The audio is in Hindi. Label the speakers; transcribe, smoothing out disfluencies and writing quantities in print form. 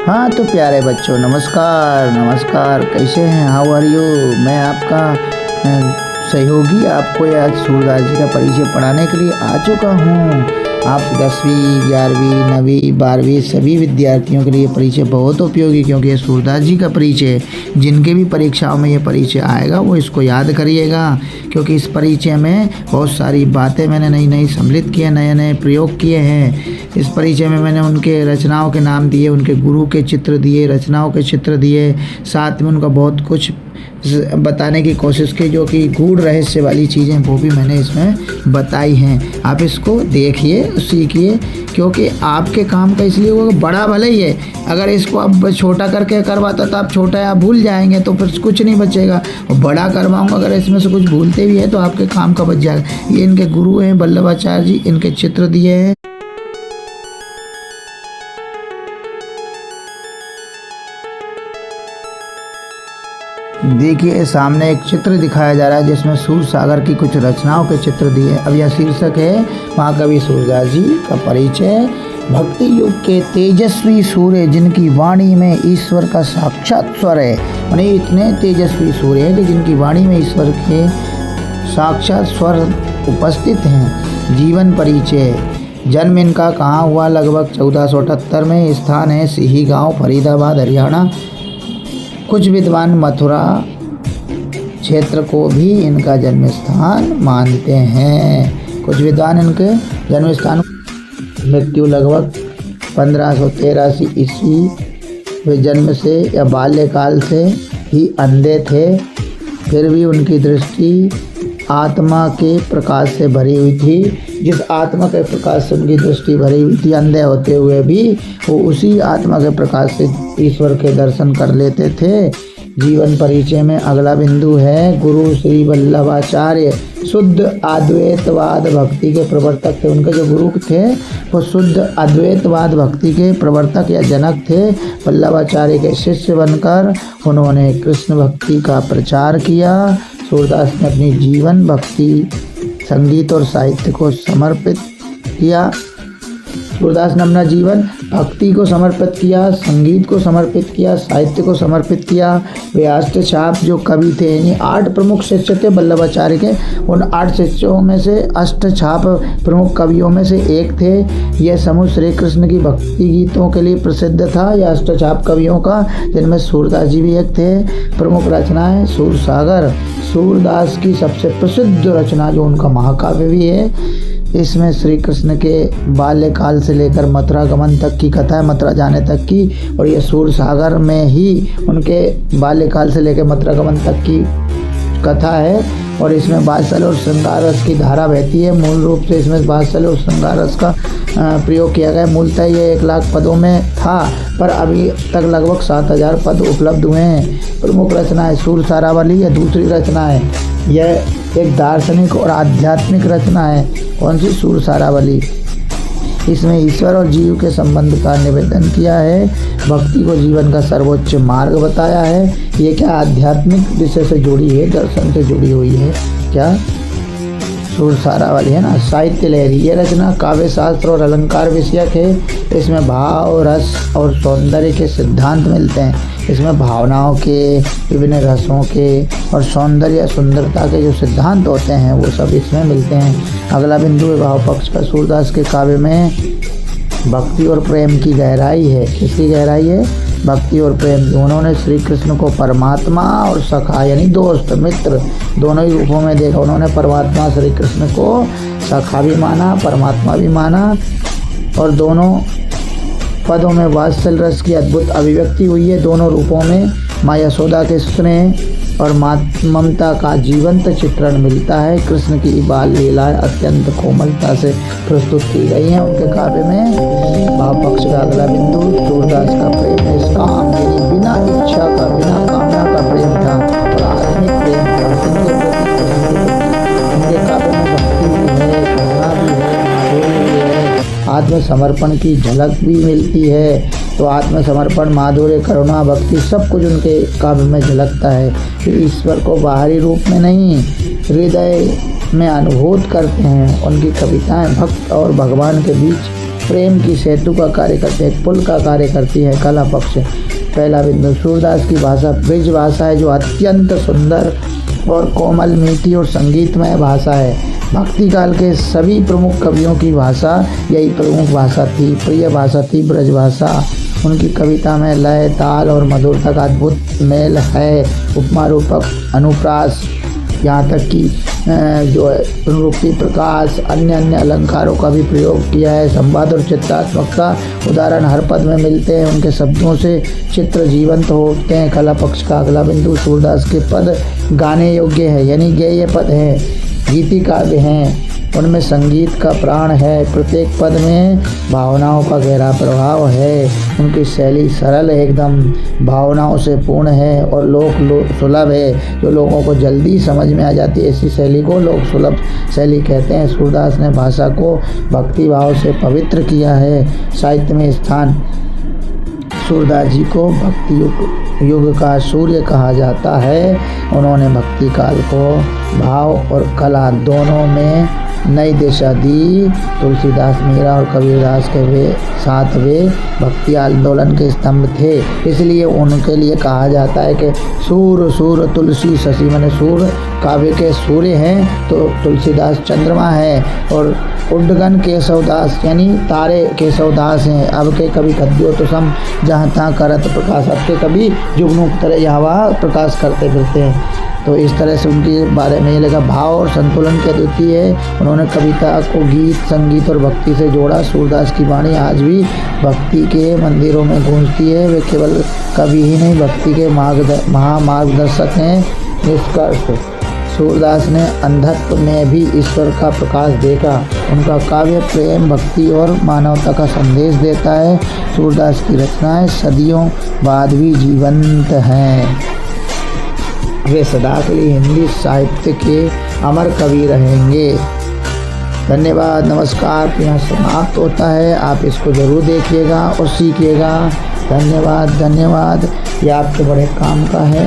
Speaker 1: हाँ तो प्यारे बच्चों, नमस्कार नमस्कार। कैसे हैं? How are you? मैं आपका सहयोगी आपको आज सूरदास जी का परिचय पढ़ाने के लिए आ चुका हूँ। आप 10वीं 11वीं 9वीं 12वीं सभी विद्यार्थियों के लिए परिचय बहुत उपयोगी, क्योंकि ये सूरदास जी का परिचय जिनके भी परीक्षाओं में ये परिचय आएगा वो इसको याद करिएगा, क्योंकि इस परिचय में बहुत सारी बातें मैंने नई नई सम्मिलित की हैं, नए नए प्रयोग किए हैं। इस परिचय में मैंने उनके रचनाओं के नाम दिए, उनके गुरु के चित्र दिए, रचनाओं के चित्र दिए, साथ में उनका बहुत कुछ बताने की कोशिश की, जो कि गूढ़ रहस्य वाली चीज़ें वो भी मैंने इसमें बताई हैं। आप इसको देखिए, सीखिए, क्योंकि आपके काम का इसलिए होगा। बड़ा भले ही है, अगर इसको आप छोटा करके करवाता तो आप छोटा है आप भूल जाएंगे, तो फिर कुछ नहीं बचेगा। और बड़ा करवाऊंगा, अगर इसमें से कुछ भूलते भी है तो आपके काम का बच जाएगा। ये इनके गुरु हैं वल्लभाचार्य जी, इनके चित्र दिए हैं। देखिए सामने एक चित्र दिखाया जा रहा है जिसमें सूरसागर की कुछ रचनाओं के चित्र दिए। अब यह शीर्षक है महाकवि सूरदास जी का परिचय। भक्ति युग के तेजस्वी सूर्य जिनकी वाणी में ईश्वर का साक्षात स्वर है। यानी इतने तेजस्वी सूर्य हैं कि जिनकी वाणी में ईश्वर के साक्षात स्वर उपस्थित हैं। जीवन परिचय। जन्म इनका कहाँ हुआ? लगभग 1478 में। स्थान है सिही गाँव, फरीदाबाद, हरियाणा। कुछ विद्वान मथुरा क्षेत्र को भी इनका जन्म स्थान मानते हैं। कुछ विद्वान इनके जन्म स्थान। मृत्यु लगभग 1583 ईस्वी। वे जन्म से या बाल्यकाल से ही अंधे थे, फिर भी उनकी दृष्टि आत्मा के प्रकाश से भरी हुई थी। जिस आत्मा के प्रकाश से उनकी दृष्टि भरी हुई थी, अंधे होते हुए भी वो उसी आत्मा के प्रकाश से ईश्वर के दर्शन कर लेते थे। जीवन परिचय में अगला बिंदु है गुरु श्री वल्लभाचार्य। शुद्ध अद्वैतवाद भक्ति के प्रवर्तक थे। उनके जो गुरु थे वो शुद्ध अद्वैतवाद भक्ति के प्रवर्तक या जनक थे। वल्लभाचार्य के शिष्य बनकर उन्होंने कृष्ण भक्ति का प्रचार किया। सूरदास ने अपनी जीवन भक्ति, संगीत और साहित्य को समर्पित किया। सूरदास ने अपना जीवन भक्ति को समर्पित किया, संगीत को समर्पित किया, साहित्य को समर्पित किया। वे अष्टछाप जो कवि थे, यानी 8 प्रमुख शिष्य थे वल्लभाचार्य के। उन 8 शिष्यों में से अष्टछाप प्रमुख कवियों में से एक थे। यह समूह श्री कृष्ण की भक्ति गीतों के लिए प्रसिद्ध था, यह अष्टछाप कवियों का, जिनमें सूरदास जी भी एक थे। प्रमुख रचनाएं सूरसागर सूरदास की सबसे प्रसिद्ध रचना, जो उनका महाकाव्य भी है। इसमें श्री कृष्ण के बाल्यकाल से लेकर मथुरा गमन तक की कथा है, मथुरा जाने तक की। और ये सूरसागर में ही उनके बाल्यकाल से लेकर मथुरा गमन तक की कथा है। और इसमें वात्सल्य और श्रृंगार रस की धारा बहती है। मूल रूप से इसमें वात्सल्य और श्रृंगार रस का प्रयोग किया गया। मूलतः ये 1 लाख पदों में था, पर अभी तक लगभग 7000 पद उपलब्ध हुए हैं। प्रमुख रचना है सूरसारावली, यह दूसरी रचना है। यह एक दार्शनिक और आध्यात्मिक रचना है। कौन सी? सूरसारावली। इसमें ईश्वर और जीव के संबंध का निवेदन किया है, भक्ति को जीवन का सर्वोच्च मार्ग बताया है। ये क्या आध्यात्मिक विषय से जुड़ी है, दर्शन से जुड़ी हुई है क्या? सूरसारावली है ना। साहित्य लहरी। ये रचना काव्य शास्त्र और अलंकार विषयक है। इसमें भाव, रस और सौंदर्य के सिद्धांत मिलते हैं। इसमें भावनाओं के, विभिन्न रसों के और सौंदर्य सुंदरता के जो सिद्धांत होते हैं वो सब इसमें मिलते हैं। अगला बिंदु है भाव पक्ष का। सूरदास के काव्य में भक्ति और प्रेम की गहराई है। किसकी गहराई है? भक्ति और प्रेम। उन्होंने श्री कृष्ण को परमात्मा और सखा, यानी दोस्त मित्र, दोनों ही रूपों में देखा। उन्होंने परमात्मा श्री कृष्ण को सखा भी माना, परमात्मा भी माना। और दोनों पदों में वात्सल्य रस की अद्भुत अभिव्यक्ति हुई है। दोनों रूपों में माँ यशोदा के स्नेह और ममता का जीवंत चित्रण मिलता है। कृष्ण की बाल लीलाएं अत्यंत कोमलता से प्रस्तुत की गई हैं उनके काव्य में। भाव पक्ष का अगला बिंदु सूरदास का प्रेम है। काम यानी बिना इच्छा का, बिना कामना का प्रेम था और आत्मिक प्रेम था। उनके काव्य में भक्ति भी है, करुणा भी है, माधुर्य भी है, आत्मसमर्पण की झलक भी मिलती है। तो आत्मसमर्पण, माधुर्य, करुणा, भक्ति सब कुछ उनके काव्य में झलकता है। फिर ईश्वर को बाहरी रूप में नहीं, हृदय में अनुभूत करते हैं। उनकी कविताएं भक्त और भगवान के बीच प्रेम की सेतु का कार्य करते हैं, पुल का कार्य करती है कला पक्ष। पहला बिंदु, सूरदास की भाषा ब्रिज भाषा है जो अत्यंत सुंदर और कोमल, मीठी और संगीतमय भाषा है। भक्ति काल के सभी प्रमुख कवियों की भाषा यही प्रमुख भाषा थी, प्रिय भाषा थी ब्रज भाषा। उनकी कविता में लय, ताल और मधुरता का अद्भुत मेल है। उपमा, रूपक, अनुप्रास, यहाँ तक कि जो है पुनरुक्ति, प्रकाश, अन्य अलंकारों का भी प्रयोग किया है। संवाद और चित्रात्मकता उदाहरण हर पद में मिलते हैं, उनके शब्दों से चित्र जीवंत होते हैं। कला पक्ष का अगला बिंदु, सूरदास के पद गाने योग्य है, यानी गेय पद हैं, गीति काव्य हैं, उनमें संगीत का प्राण है। प्रत्येक पद में भावनाओं का गहरा प्रभाव है। उनकी शैली सरल है, एकदम भावनाओं से पूर्ण है और लोक सुलभ है, जो लोगों को जल्दी समझ में आ जाती है। ऐसी शैली को लोक सुलभ शैली कहते हैं। सूरदास ने भाषा को भक्ति भाव से पवित्र किया है। साहित्य में स्थान, सूरदास जी को भक्ति युग का सूर्य कहा जाता है। उन्होंने भक्ति काल को भाव और कला दोनों में नई दिशा दी। तुलसीदास, मीरा और कबीरदास के वे भक्ति आंदोलन के स्तंभ थे, इसलिए उनके लिए कहा जाता है कि सूर तुलसी शशि, माने सूर काव्य के सूर्य हैं तो तुलसीदास चंद्रमा है, और उड्डगन केशवदास यानी तारे केशवदास हैं। अब के कभी खद्यो तो सम जहाँ तहाँ करत प्रकाश, अब के कभी जुगनू की तरह यहाँ वहाँ प्रकाश करते फिरते हैं। तो इस तरह से उनके बारे में ये लगा, भाव और संतुलन के अद्वितीय है। उन्होंने कविता को गीत, संगीत और भक्ति से जोड़ा। सूरदास की वाणी आज भी भक्ति के मंदिरों में गूंजती है। वे केवल कवि ही नहीं, भक्ति के महामार्गदर्शक हैं। निष्कर्ष, सूरदास ने अंधत्व में भी ईश्वर का प्रकाश देखा। उनका काव्य प्रेम, भक्ति और मानवता का संदेश देता है। सूरदास की रचनाएं सदियों बाद भी जीवंत हैं। वे सदा के लिए हिंदी साहित्य के अमर कवि रहेंगे। धन्यवाद, नमस्कार। यहाँ समाप्त होता है। आप इसको ज़रूर देखिएगा और सीखिएगा। धन्यवाद। ये आपके बड़े काम का है।